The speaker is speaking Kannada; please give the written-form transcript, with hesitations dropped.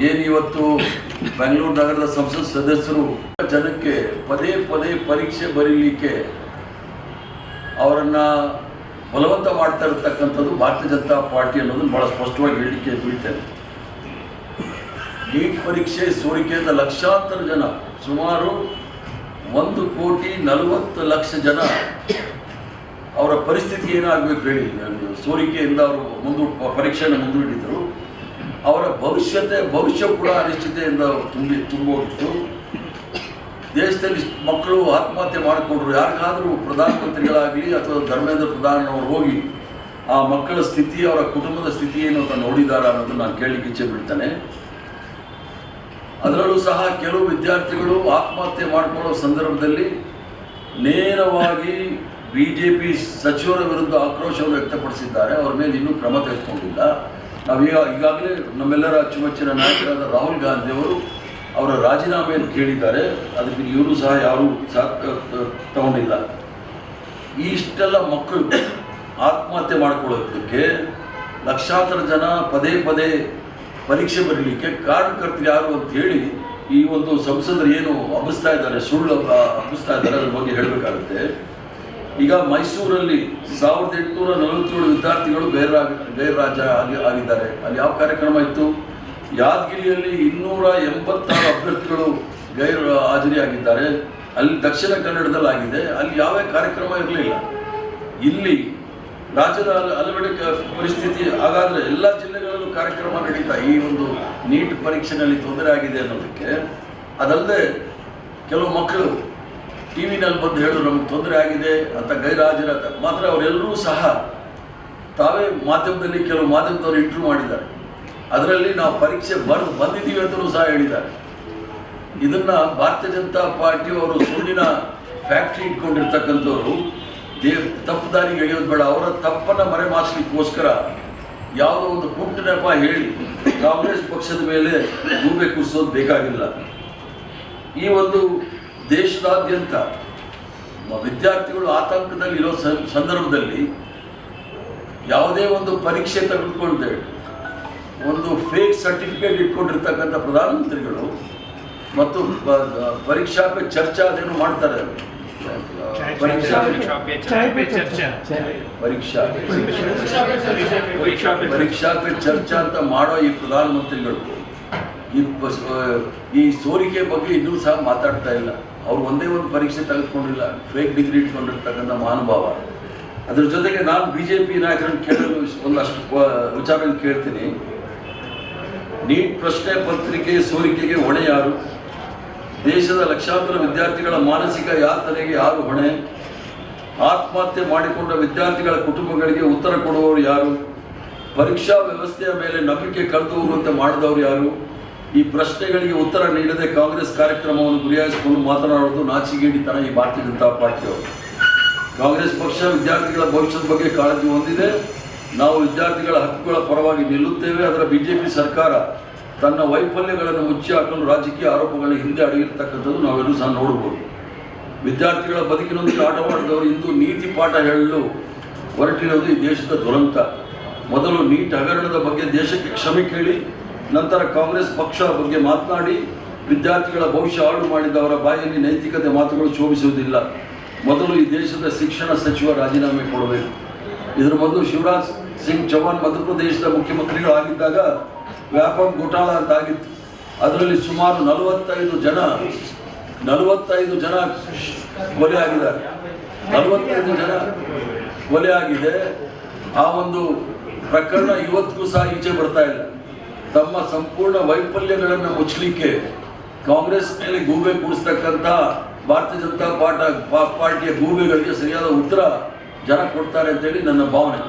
ಏನಿವತ್ತು ಬೆಂಗಳೂರು ನಗರದ ಸಂಸತ್ ಸದಸ್ಯರು ಜನಕ್ಕೆ ಪದೇ ಪದೇ ಪರೀಕ್ಷೆ ಬರೀಲಿಕ್ಕೆ ಅವರನ್ನು ಬಲವಂತ ಮಾಡ್ತಾ ಇರತಕ್ಕಂಥದ್ದು ಭಾರತೀಯ ಜನತಾ ಪಾರ್ಟಿ ಅನ್ನೋದನ್ನು ಭಾಳ ಸ್ಪಷ್ಟವಾಗಿ ಹೇಳಲಿಕ್ಕೆ ಬೀಳ್ತೇನೆ. ನೀಟ್ ಪರೀಕ್ಷೆ ಸೋರಿಕೆಯಿಂದ ಲಕ್ಷಾಂತರ ಜನ, ಸುಮಾರು 1,40,00,000 ಜನ ಅವರ ಪರಿಸ್ಥಿತಿ ಏನಾಗಬೇಕು ಹೇಳಿ, ಸೋರಿಕೆಯಿಂದ ಅವರು ಪರೀಕ್ಷೆಯನ್ನು ಮುಂದೂಡಿದರು. ಅವರ ಭವಿಷ್ಯ ಕೂಡ ಅನಿಶ್ಚಿತೆಯಿಂದ ತುಂಬೋಗಿತ್ತು. ದೇಶದಲ್ಲಿ ಮಕ್ಕಳು ಆತ್ಮಹತ್ಯೆ ಮಾಡಿಕೊಂಡ್ರು. ಯಾರಿಗಾದರೂ ಪ್ರಧಾನಮಂತ್ರಿಗಳಾಗಲಿ ಅಥವಾ ಧರ್ಮೇಂದ್ರ ಪ್ರಧಾನ್ ಅವರು ಹೋಗಿ ಆ ಮಕ್ಕಳ ಸ್ಥಿತಿ, ಅವರ ಕುಟುಂಬದ ಸ್ಥಿತಿ ಏನು ಅಂತ ನೋಡಿದಾರ ಅನ್ನೋದನ್ನು ನಾನು ಕೇಳಲಿಕ್ಕೆ ಇಚ್ಛೆ ಬಿಡ್ತೇನೆ. ಅದರಲ್ಲೂ ಸಹ ಕೆಲವು ವಿದ್ಯಾರ್ಥಿಗಳು ಆತ್ಮಹತ್ಯೆ ಮಾಡಿಕೊಳ್ಳೋ ಸಂದರ್ಭದಲ್ಲಿ ನೇರವಾಗಿ BJP ಸಚಿವರ ವಿರುದ್ಧ ಆಕ್ರೋಶವನ್ನು ವ್ಯಕ್ತಪಡಿಸಿದ್ದಾರೆ. ಅವರ ಮೇಲೆ ಇನ್ನೂ ಕ್ರಮ ತೆಗೆದುಕೊಂಡಿಲ್ಲ. ಈಗಾಗಲೇ ನಮ್ಮೆಲ್ಲರ ಅಚ್ಚುಮೆಚ್ಚಿನ ನಾಯಕರಾದ ರಾಹುಲ್ ಗಾಂಧಿ ಅವರು ಅವರ ರಾಜೀನಾಮೆಯನ್ನು ಕೇಳಿದ್ದಾರೆ. ಅದಕ್ಕೆ ಇವರು ಸಹ ಯಾರೂ ತಗೊಂಡಿಲ್ಲ. ಇಷ್ಟೆಲ್ಲ ಮಕ್ಕಳು ಆತ್ಮಹತ್ಯೆ ಮಾಡಿಕೊಳ್ಳೋದಕ್ಕೆ ಲಕ್ಷಾಂತರ ಜನ ಪದೇ ಪದೇ ಪರೀಕ್ಷೆ ಬರೀಲಿಕ್ಕೆ ಕಾರಣಕರ್ತರು ಯಾರು ಅಂತ ಹೇಳಿ ಈ ಒಂದು ಸಂಸದರು ಏನು ಹಬ್ಬಿಸ್ತಾ ಇದ್ದಾರೆ, ಸುಳ್ಳು ಹಬ್ಬಿಸ್ತಾ ಇದ್ದಾರೆ, ಅದ್ರ ಬಗ್ಗೆ ಹೇಳಬೇಕಾಗುತ್ತೆ. ಈಗ ಮೈಸೂರಲ್ಲಿ 1847 ವಿದ್ಯಾರ್ಥಿಗಳು ಗೈರ್ರಾಜ್ಯ ಆಗಿದ್ದಾರೆ. ಅಲ್ಲಿ ಯಾವ ಕಾರ್ಯಕ್ರಮ ಇತ್ತು? ಯಾದಗಿರಿಯಲ್ಲಿ 286 ಅಭ್ಯರ್ಥಿಗಳು ಹಾಜರಿಯಾಗಿದ್ದಾರೆ. ಅಲ್ಲಿ ದಕ್ಷಿಣ ಕನ್ನಡದಲ್ಲಿ ಆಗಿದೆ. ಅಲ್ಲಿ ಯಾವ ಕಾರ್ಯಕ್ರಮ ಇರಲಿಲ್ಲ. ಇಲ್ಲಿ ರಾಜ್ಯದ ಹಲವೆಡೆ ಪರಿಸ್ಥಿತಿ. ಹಾಗಾದರೆ ಎಲ್ಲ ಜಿಲ್ಲೆಗಳಲ್ಲೂ ಕಾರ್ಯಕ್ರಮ ನಡೀತಾ ಈ ಒಂದು ನೀಟ್ ಪರೀಕ್ಷೆಯಲ್ಲಿ ತೊಂದರೆ ಆಗಿದೆ ಅನ್ನೋದಕ್ಕೆ. ಅದಲ್ಲದೆ ಕೆಲವು ಮಕ್ಕಳು ಟಿವಿನಲ್ಲಿ ಬಂದು ಹೇಳು ನಮ್ಗೆ ತೊಂದರೆ ಆಗಿದೆ ಅಂತ ಗೈರ್ಹಾಜರಾದ ಮಾತ್ರ ಅವರೆಲ್ಲರೂ ಸಹ ತಾವೇ ಮಾಧ್ಯಮದಲ್ಲಿ ಕೆಲವು ಮಾಧ್ಯಮದವರು ಇಂಟರ್ವ್ಯೂ ಮಾಡಿದ್ದಾರೆ. ಅದರಲ್ಲಿ ನಾವು ಪರೀಕ್ಷೆ ಬಂದಿದ್ದೀವಿ ಅಂತಲೂ ಸಹ ಹೇಳಿದ್ದಾರೆ. ಇದನ್ನು ಭಾರತೀಯ ಜನತಾ ಪಾರ್ಟಿ ಅವರು ಸುಳ್ಳಿನ ಫ್ಯಾಕ್ಟ್ರಿ ಇಟ್ಕೊಂಡಿರ್ತಕ್ಕಂಥವ್ರು ತಪ್ಪು ದಾರಿಗೆ ಎಳೆಯೋದು ಬೇಡ. ಅವರ ತಪ್ಪನ್ನು ಮರೆಮಾಚಲಿಕ್ಕೋಸ್ಕರ ಯಾವುದೋ ಒಂದು ಕುಂಟು ನೆಪ ಹೇಳಿ ಕಾಂಗ್ರೆಸ್ ಪಕ್ಷದ ಮೇಲೆ ಗೂಬೆ ಕುಸಿಸೋದು ಬೇಕಾಗಿಲ್ಲ. ಈ ಒಂದು ದೇಶದಾದ್ಯಂತ ವಿದ್ಯಾರ್ಥಿಗಳು ಆತಂಕದಲ್ಲಿ ಇರೋ ಸಂದರ್ಭದಲ್ಲಿ ಯಾವುದೇ ಒಂದು ಪರೀಕ್ಷೆ ತೆಗೆದುಕೊಳ್ಳದೆ ಒಂದು ಫೇಕ್ ಸರ್ಟಿಫಿಕೇಟ್ ಇಟ್ಕೊಂಡಿರ್ತಕ್ಕಂಥ ಪ್ರಧಾನಮಂತ್ರಿಗಳು ಮತ್ತು ಪರೀಕ್ಷಾ ಪೇ ಚರ್ಚಾ ಅದೇನು ಮಾಡ್ತಾರೆ, ಪರೀಕ್ಷಾ ಪೇ ಚರ್ಚಾ ಅಂತ ಮಾಡೋ ಈ ಪ್ರಧಾನಮಂತ್ರಿಗಳು ಈ ಸೋರಿಕೆ ಬಗ್ಗೆ ಇನ್ನೂ ಸಹ ಮಾತಾಡ್ತಾ ಇಲ್ಲ. ಅವ್ರು ಒಂದೇ ಒಂದು ಪರೀಕ್ಷೆ ತೆಗೆದುಕೊಂಡಿಲ್ಲ, ಫೇಕ್ ಡಿಗ್ರಿ ಇಟ್ಕೊಂಡಿರ್ತಕ್ಕಂಥ ಮಹಾನುಭಾವ. ಅದ್ರ ಜೊತೆಗೆ ನಾನು BJP ನಾಯಕರನ್ನು ಕೇಳಲು ಒಂದಷ್ಟು ವಿಚಾರಗಳನ್ನು ಕೇಳ್ತೀನಿ. ನೀಟ್ ಪ್ರಶ್ನೆ ಪತ್ರಿಕೆ ಸೋರಿಕೆಗೆ ಹೊಣೆ ಯಾರು? ದೇಶದ ಲಕ್ಷಾಂತರ ವಿದ್ಯಾರ್ಥಿಗಳ ಮಾನಸಿಕ ಯಾತನೆಗೆ ಯಾರು ಹೊಣೆ? ಆತ್ಮಹತ್ಯೆ ಮಾಡಿಕೊಂಡ ವಿದ್ಯಾರ್ಥಿಗಳ ಕುಟುಂಬಗಳಿಗೆ ಉತ್ತರ ಕೊಡುವವರು ಯಾರು? ಪರೀಕ್ಷಾ ವ್ಯವಸ್ಥೆಯ ಮೇಲೆ ನಂಬಿಕೆ ಕಳೆದು ಹೋಗುವಂತೆ ಮಾಡಿದವರು ಯಾರು? ಈ ಪ್ರಶ್ನೆಗಳಿಗೆ ಉತ್ತರ ನೀಡದೆ ಕಾಂಗ್ರೆಸ್ ಕಾರ್ಯಕ್ರಮವನ್ನು ಗುರಿಯಾಗಿಸಿಕೊಂಡು ಮಾತನಾಡುವುದು ನಾಚಿಗೇಡಿತನ ಈ ಭಾರತೀಯ ಜನತಾ ಪಾರ್ಟಿಯವರು. ಕಾಂಗ್ರೆಸ್ ಪಕ್ಷ ವಿದ್ಯಾರ್ಥಿಗಳ ಭವಿಷ್ಯದ ಬಗ್ಗೆ ಕಾಳಜಿ ಹೊಂದಿದೆ. ನಾವು ವಿದ್ಯಾರ್ಥಿಗಳ ಹಕ್ಕುಗಳ ಪರವಾಗಿ ನಿಲ್ಲುತ್ತೇವೆ. ಅದರ BJP ಸರ್ಕಾರ ತನ್ನ ವೈಫಲ್ಯಗಳನ್ನು ಮುಚ್ಚಿ ಹಾಕಲು ರಾಜಕೀಯ ಆರೋಪಗಳ ಹಿಂದೆ ಅಡಗಿರ್ತಕ್ಕಂಥದ್ದು ನಾವೆಲ್ಲರೂ ಸಹ ನೋಡಬಹುದು. ವಿದ್ಯಾರ್ಥಿಗಳ ಬದುಕಿನೊಂದಿಗೆ ಆಟವಾಡಿದವರು ಇಂದು ನೀತಿ ಪಾಠ ಹೇಳಲು ಹೊರಟಿರೋದು ಈ ದೇಶದ ದುರಂತ. ಮೊದಲು ನೀಟ್ ಹಗರಣದ ಬಗ್ಗೆ ದೇಶಕ್ಕೆ ಕ್ಷಮೆ ಕೇಳಿ, ನಂತರ ಕಾಂಗ್ರೆಸ್ ಪಕ್ಷ ಬಗ್ಗೆ ಮಾತನಾಡಿ ವಿದ್ಯಾರ್ಥಿಗಳ ಭವಿಷ್ಯ ಹಾಳು ಮಾಡಿದವರ ಬಾಯಲ್ಲಿ ನೈತಿಕತೆ ಮಾತುಗಳು ಶೋಭಿಸುವುದಿಲ್ಲ. ಮೊದಲು ಈ ದೇಶದ ಶಿಕ್ಷಣ ಸಚಿವ ರಾಜೀನಾಮೆ ಕೊಡಬೇಕು. ಇದರ ಮೊದಲು ಶಿವರಾಜ್ ಸಿಂಗ್ ಚೌಹಾಣ್ ಮಧ್ಯಪ್ರದೇಶದ ಮುಖ್ಯಮಂತ್ರಿಗಳಾಗಿದ್ದಾಗ ವ್ಯಾಪಕ ಘೋಟಾಳ ಅಂತ ಆಗಿತ್ತು. ಅದರಲ್ಲಿ ಸುಮಾರು 45 ಜನ ಕೊಲೆ ಆಗಿದ್ದಾರೆ. 45 ಜನ ಕೊಲೆ ಆಗಿದೆ. ಆ ಒಂದು ಪ್ರಕರಣ ಇವತ್ತಿಗೂ ಸಹ ಈಚೆ ಬರ್ತಾ ಇಲ್ಲ. ತಮ್ಮ ಸಂಪೂರ್ಣ ವೈಫಲ್ಯಗಳನ್ನು ಮುಚ್ಚಲಿಕ್ಕೆ ಕಾಂಗ್ರೆಸ್ ಮೇಲೆ ಗೂಬೆ ಕೂಡಿಸ್ತಕ್ಕಂಥ ಭಾರತೀಯ ಜನತಾ ಪಾರ್ಟಿಯ ಗೂಬೆಗಳಿಗೆ ಸರಿಯಾದ ಉತ್ತರ ಜನ ಕೊಡ್ತಾರೆ ಅಂತೇಳಿ ನನ್ನ ಭಾವನೆ.